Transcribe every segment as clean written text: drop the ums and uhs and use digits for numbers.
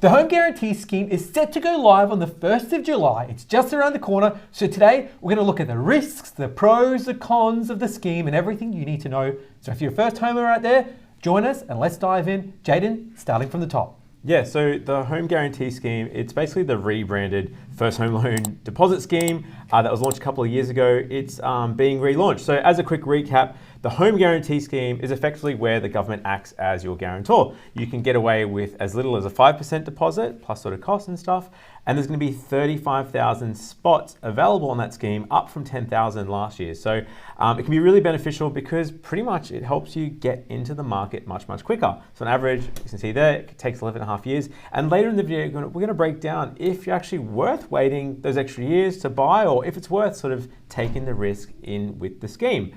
The Home Guarantee Scheme is set to go live on the 1st of July. It's just around the corner. So today we're going to look at the risks, the pros, the cons of the scheme and everything you need to know. So if you're a first homer out there, join us and let's dive in. Jaden, starting from the top. Yeah, so the Home Guarantee Scheme, it's basically the rebranded First Home Loan Deposit Scheme that was launched a couple of years ago. It's being relaunched. So as a quick recap, the Home Guarantee Scheme is effectively where the government acts as your guarantor. You can get away with as little as a 5% deposit, plus sort of costs and stuff, and there's going to be 35,000 spots available on that scheme, up from 10,000 last year. So it can be really beneficial because pretty much it helps you get into the market much quicker. So on average, you can see there, it takes 11.5 years. And later in the video, we're going to break down if you're actually worth waiting those extra years to buy, or if it's worth sort of taking the risk in with the scheme.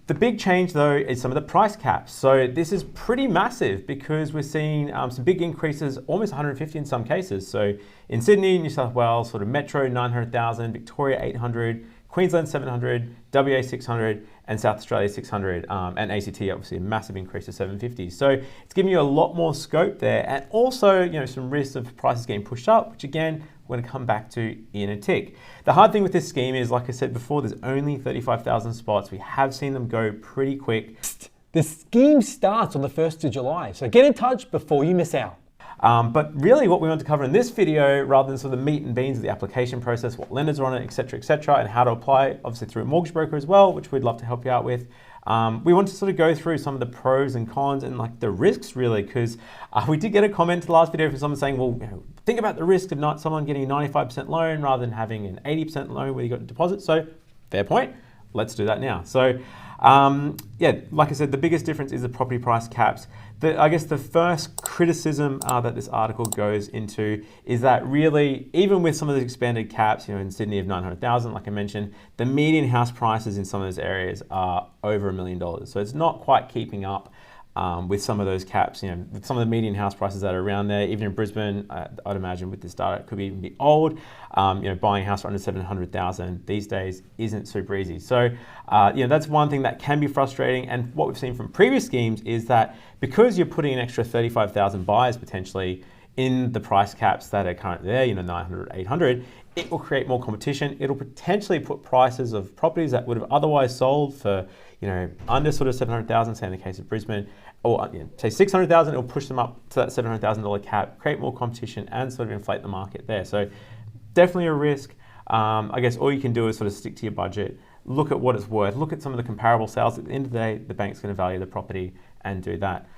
The big change though is some of the price caps. So this is pretty massive because we're seeing some big increases, almost 150 in some cases. So in Sydney, New South Wales, sort of Metro 900,000, Victoria 800, Queensland 700, WA 600, and South Australia 600, and ACT obviously a massive increase to 750. So it's giving you a lot more scope there, and also some risks of prices getting pushed up, which again we're going to come back to in a tick. The hard thing with this scheme is, like I said before, there's only 35,000 spots. We have seen them go pretty quick. The scheme starts on the 1st of July, so get in touch before you miss out. But really what we want to cover in this video, rather than sort of the meat and beans of the application process, what lenders are on it, etc., and how to apply, obviously through a mortgage broker as well, which we'd love to help you out with. We want to sort of go through some of the pros and cons and like the risks really, because we did get a comment to the last video from someone saying, well, think about the risk of not someone getting a 95% loan rather than having an 80% loan where you got a deposit. So fair point. Let's do that now. So yeah, like I said, the biggest difference is the property price caps. I guess the first criticism that this article goes into is that really, even with some of the expanded caps, in Sydney of 900,000, like I mentioned, the median house prices in some of those areas are over $1 million. So it's not quite keeping up with some of those caps, with some of the median house prices that are around there. Even in Brisbane, I'd imagine with this data, it could even be old. Buying a house for under 700,000 these days isn't super easy. So, that's one thing that can be frustrating. And what we've seen from previous schemes is that because you're putting an extra 35,000 buyers potentially in the price caps that are currently there, 900, 800, it will create more competition. It'll potentially put prices of properties that would have otherwise sold for, under sort of 700,000, say in the case of Brisbane, or say 600,000, it'll push them up to that $700,000 cap, create more competition and sort of inflate the market there. So definitely a risk. I guess all you can do is sort of stick to your budget, look at what it's worth, look at some of the comparable sales. At the end of the day, the bank's going to value the property and do that.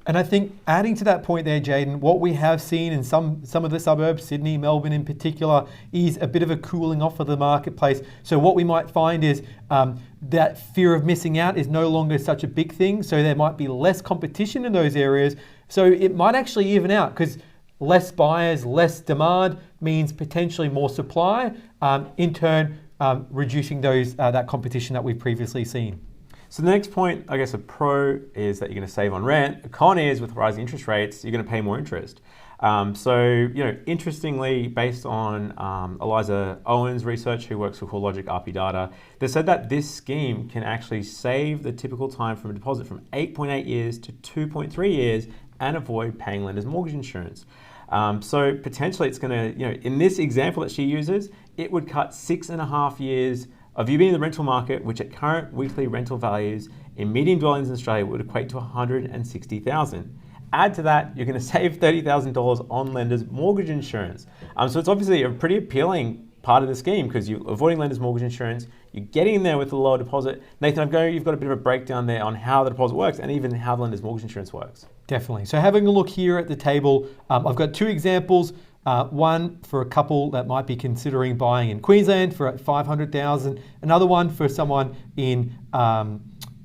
And I think adding to that point there, Jaden, what we have seen in some of the suburbs, Sydney, Melbourne in particular, is a bit of a cooling off of the marketplace. So what we might find is that fear of missing out is no longer such a big thing. So there might be less competition in those areas. So it might actually even out because less buyers, less demand means potentially more supply, in turn reducing that competition that we've previously seen. So the next point, I guess a pro is that you're going to save on rent. A con is with rising interest rates, you're going to pay more interest. Interestingly, based on Eliza Owen's research, who works for CoreLogic RP Data, they said that this scheme can actually save the typical time from a deposit from 8.8 years to 2.3 years and avoid paying lenders' mortgage insurance. So potentially it's going to, in this example that she uses, it would cut 6.5 years of you being in the rental market, which at current weekly rental values in median dwellings in Australia would equate to 160,000. Add to that, you're going to save $30,000 on lenders' mortgage insurance. So it's obviously a pretty appealing part of the scheme because you're avoiding lenders' mortgage insurance, you're getting in there with a lower deposit. Nathan, you've got a bit of a breakdown there on how the deposit works and even how the lenders' mortgage insurance works. Definitely. So having a look here at the table, I've got two examples. One for a couple that might be considering buying in Queensland for $500,000. Another one for someone in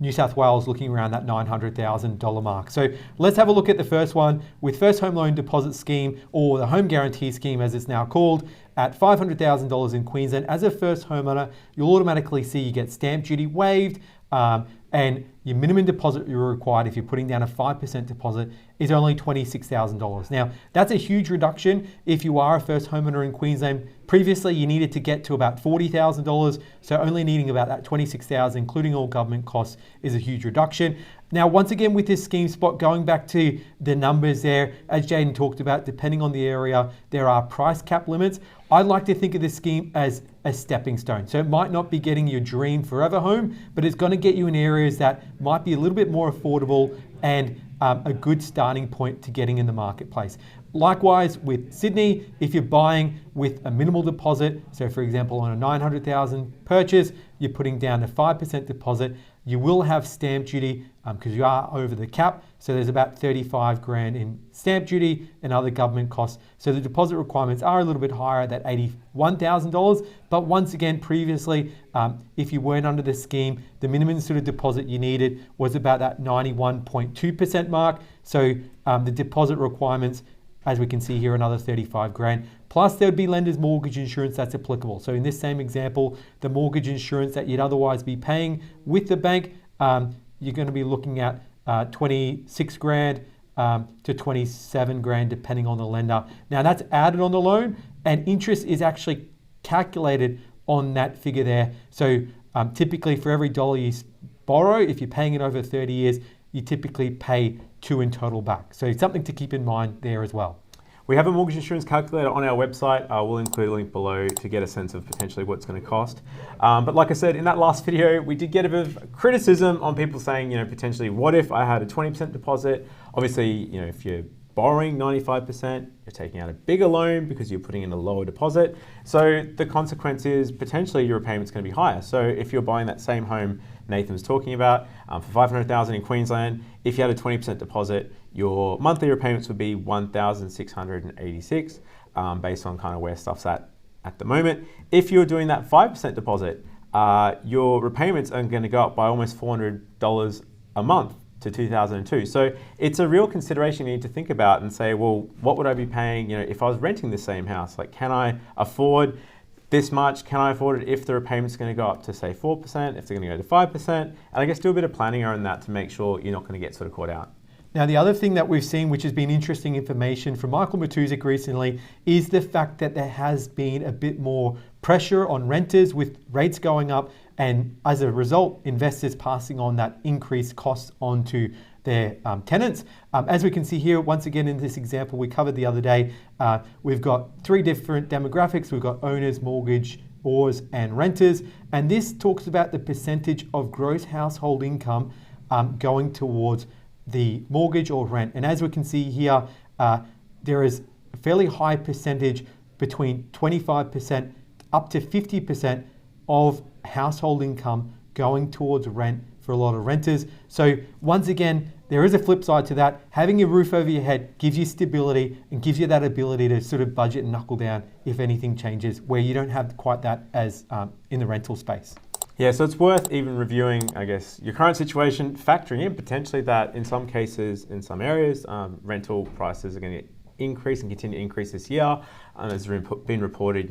New South Wales looking around that $900,000 mark. So let's have a look at the first one with First Home Loan Deposit Scheme, or the Home Guarantee Scheme as it's now called, at $500,000 in Queensland. As a first homeowner, you'll automatically see you get stamp duty waived, and your minimum deposit you're required if you're putting down a 5% deposit is only $26,000. Now, that's a huge reduction if you are a first homeowner in Queensland. Previously, you needed to get to about $40,000, so only needing about that $26,000, including all government costs, is a huge reduction. Now, once again, with this scheme spot, going back to the numbers there, as Jaden talked about, depending on the area, there are price cap limits. I like to think of this scheme as a stepping stone. So it might not be getting your dream forever home, but it's going to get you in areas that might be a little bit more affordable and a good starting point to getting in the marketplace. Likewise with Sydney, if you're buying with a minimal deposit, so for example on a $900,000 purchase, you're putting down a 5% deposit, you will have stamp duty because you are over the cap. So there's about 35 grand in stamp duty and other government costs. So the deposit requirements are a little bit higher at that $81,000. But once again, previously, if you weren't under the scheme, the minimum sort of deposit you needed was about that 91.2% mark. So the deposit requirements, as we can see here, another 35 grand. Plus there would be lender's mortgage insurance that's applicable. So in this same example, the mortgage insurance that you'd otherwise be paying with the bank, you're going to be looking at 26 grand to 27 grand depending on the lender. Now that's added on the loan, and interest is actually calculated on that figure there. So typically for every dollar you borrow, if you're paying it over 30 years, you typically pay 2 in total back. So it's something to keep in mind there as well. We have a mortgage insurance calculator on our website. We'll include a link below to get a sense of potentially what it's going to cost. But like I said, in that last video, we did get a bit of criticism on people saying, potentially, what if I had a 20% deposit? Obviously, if you're borrowing 95%, you're taking out a bigger loan because you're putting in a lower deposit. So the consequence is potentially your repayment's going to be higher. So if you're buying that same home Nathan was talking about for $500,000 in Queensland, if you had a 20% deposit, your monthly repayments would be $1,686 based on kind of where stuff's at the moment. If you're doing that 5% deposit, your repayments are going to go up by almost $400 a month to $2,002. So it's a real consideration you need to think about and say, well, what would I be paying if I was renting the same house? Like, can I afford this much? Can I afford it if the repayment's going to go up to say 4%, if they're going to go to 5%? And I guess do a bit of planning around that to make sure you're not going to get sort of caught out. Now, the other thing that we've seen, which has been interesting information from Michael Matuzik recently, is the fact that there has been a bit more pressure on renters with rates going up, and as a result, investors passing on that increased cost onto their tenants. As we can see here, once again in this example we covered the other day, we've got 3 different demographics. We've got owners, mortgagors, and renters. And this talks about the percentage of gross household income going towards the mortgage or rent. And as we can see here, there is a fairly high percentage between 25% up to 50% of household income going towards rent for a lot of renters. So once again, there is a flip side to that. Having a roof over your head gives you stability and gives you that ability to sort of budget and knuckle down if anything changes, where you don't have quite that as in the rental space. Yeah, so it's worth even reviewing, I guess, your current situation, factoring in potentially that in some cases, in some areas, rental prices are going to increase and continue to increase this year. As been reported,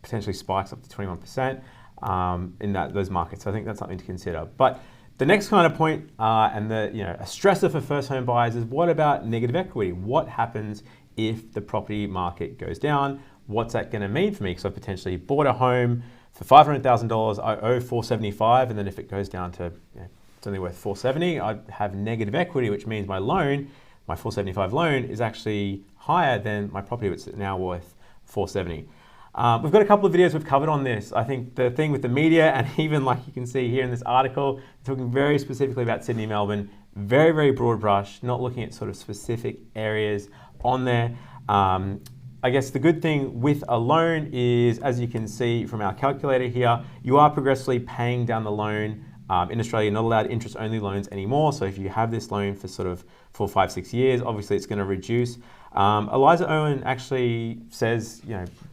potentially spikes up to 21% in those markets. So I think that's something to consider. But the next kind of point, and a stressor for first home buyers is, what about negative equity? What happens if the property market goes down? What's that going to mean for me? Because I potentially bought a home for $500,000, I owe $475, and then if it goes down to it's only worth $470, I have negative equity, which means my loan, my $475 loan, is actually higher than my property, which is now worth $470. We've got a couple of videos we've covered on this. I think the thing with the media, and even like you can see here in this article, talking very specifically about Sydney, Melbourne, very, very broad brush, not looking at sort of specific areas on there. I guess the good thing with a loan is, as you can see from our calculator here, you are progressively paying down the loan. In Australia, you're not allowed interest-only loans anymore. So if you have this loan for sort of 4, 5, 6 years, obviously it's going to reduce. Eliza Owen actually says,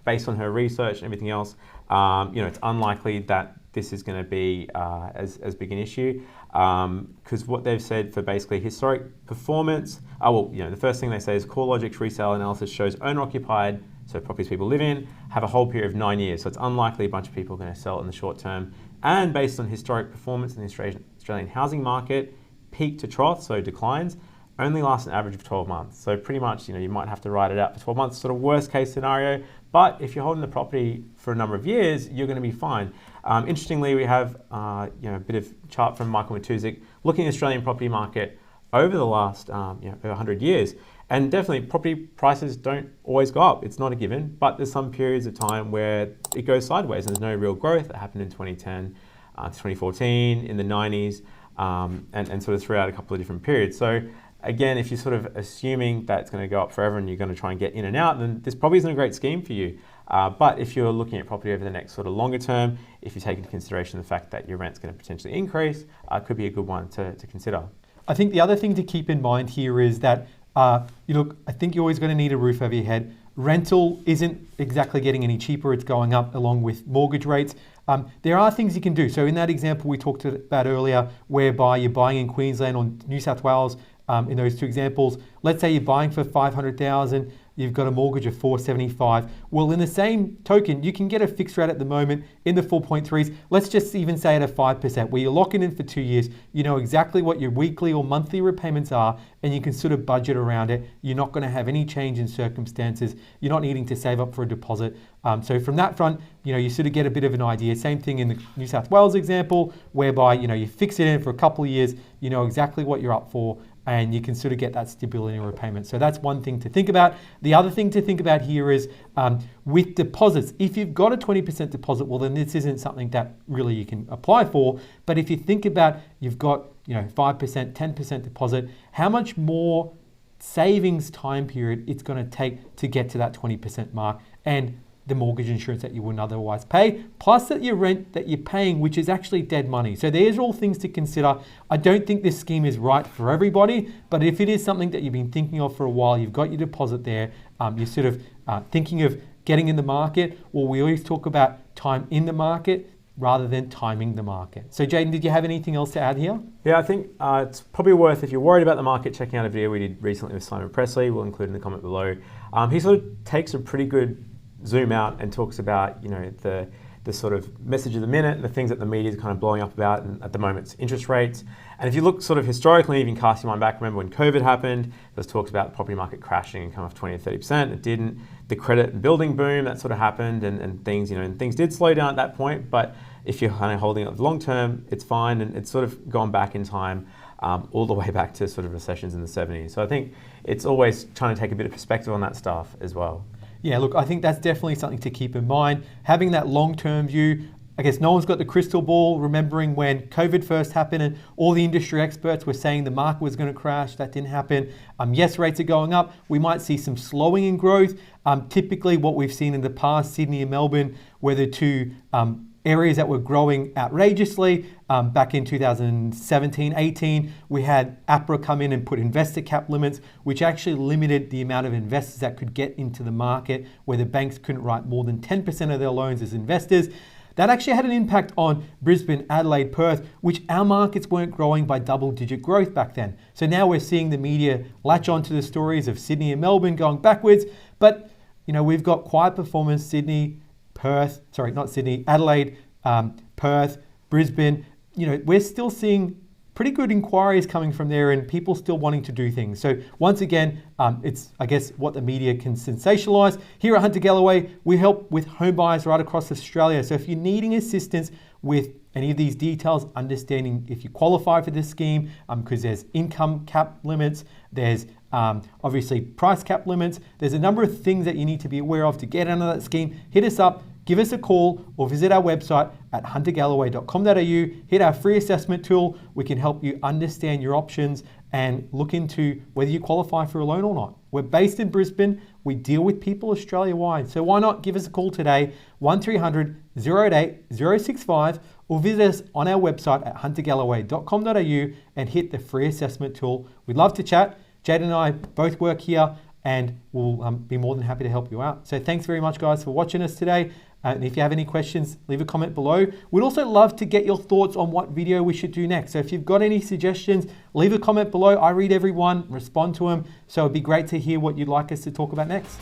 based on her research and everything else, it's unlikely that this is going to be as big an issue, because what they've said for basically historic performance, the first thing they say is CoreLogic's resale analysis shows owner-occupied, so properties people live in, have a hold period of 9 years. So it's unlikely a bunch of people are going to sell it in the short term. And based on historic performance in the Australian housing market, peak to trough, so declines, only lasts an average of 12 months. So pretty much, you might have to ride it out for 12 months, sort of worst case scenario. But if you're holding the property for a number of years, you're going to be fine. Interestingly, we have a bit of chart from Michael Matuzik looking at the Australian property market over the last over 100 years. And definitely property prices don't always go up. It's not a given, but there's some periods of time where it goes sideways and there's no real growth. That happened in 2010, 2014, in the 90s, and sort of throughout a couple of different periods. So again, if you're sort of assuming that it's going to go up forever and you're going to try and get in and out, then this probably isn't a great scheme for you. But if you're looking at property over the next sort of longer term, if you take into consideration the fact that your rent's going to potentially increase, it could be a good one to consider. I think the other thing to keep in mind here is that I think you're always going to need a roof over your head. Rental isn't exactly getting any cheaper. It's going up along with mortgage rates. There are things you can do. So in that example we talked about earlier, whereby you're buying in Queensland or New South Wales, in those two examples, let's say you're buying for $500,000, you've got a mortgage of $475,000. Well, in the same token, you can get a fixed rate at the moment in the 4.3s. Let's just even say at a 5%, where you're locking in for 2 years. You know exactly what your weekly or monthly repayments are, and you can sort of budget around it. You're not going to have any change in circumstances. You're not needing to save up for a deposit. So from that front, you sort of get a bit of an idea. Same thing in the New South Wales example, whereby you fix it in for a couple of years. You know exactly what you're up for, and you can sort of get that stability in repayment. So that's one thing to think about. The other thing to think about here is with deposits. If you've got a 20% deposit, well, then this isn't something that really you can apply for. But if you think about you've got 5%, 10% deposit, how much more savings time period it's going to take to get to that 20% mark, and the mortgage insurance that you wouldn't otherwise pay, plus that your rent that you're paying, which is actually dead money. So there's all things to consider. I don't think this scheme is right for everybody, but if it is something that you've been thinking of for a while, you've got your deposit there, you're sort of thinking of getting in the market, well, we always talk about time in the market rather than timing the market. So Jaden, did you have anything else to add here? Yeah, I think it's probably worth, if you're worried about the market, checking out a video we did recently with Simon Presley. We'll include in the comment below. He sort of takes a pretty good zoom out and talks about the sort of message of the minute, the things that the media is kind of blowing up about, and at the moment it's interest rates. And if you look sort of historically, even cast your mind back, remember when COVID happened, there's talks about the property market crashing and come off 20 to 30%. It didn't. The credit and building boom, that sort of happened, and things, and things did slow down at that point. But if you're kind of holding it long term, it's fine, and it's sort of gone back in time, all the way back to sort of recessions in the 70s. So I think it's always trying to take a bit of perspective on that stuff as well. Yeah, look, I think that's definitely something to keep in mind. Having that long-term view. I guess no one's got the crystal ball, remembering when COVID first happened and all the industry experts were saying the market was going to crash. That didn't happen. Yes, rates are going up. We might see some slowing in growth. Typically what we've seen in the past, Sydney and Melbourne were the two areas that were growing outrageously. Back in 2017-18, we had APRA come in and put investor cap limits, which actually limited the amount of investors that could get into the market, where the banks couldn't write more than 10% of their loans as investors. That actually had an impact on Brisbane, Adelaide, Perth, which our markets weren't growing by double-digit growth back then. So now we're seeing the media latch onto the stories of Sydney and Melbourne going backwards. But we've got quiet performance, Sydney, Perth, sorry, not Sydney, Adelaide, Perth, Brisbane. We're still seeing pretty good inquiries coming from there and people still wanting to do things. So once again, it's, I guess, what the media can sensationalize. Here at Hunter Galloway, we help with home buyers right across Australia. So if you're needing assistance with any of these details, understanding if you qualify for this scheme, because there's income cap limits, there's obviously price cap limits, there's a number of things that you need to be aware of to get under that scheme, hit us up. Give us a call or visit our website at huntergalloway.com.au. Hit our free assessment tool. We can help you understand your options and look into whether you qualify for a loan or not. We're based in Brisbane. We deal with people Australia-wide. So why not give us a call today, 1300 088 065, or visit us on our website at huntergalloway.com.au and hit the free assessment tool. We'd love to chat. Jade and I both work here and we'll be more than happy to help you out. So thanks very much, guys, for watching us today. And if you have any questions, leave a comment below. We'd also love to get your thoughts on what video we should do next. So if you've got any suggestions, leave a comment below. I read everyone, respond to them. So it'd be great to hear what you'd like us to talk about next.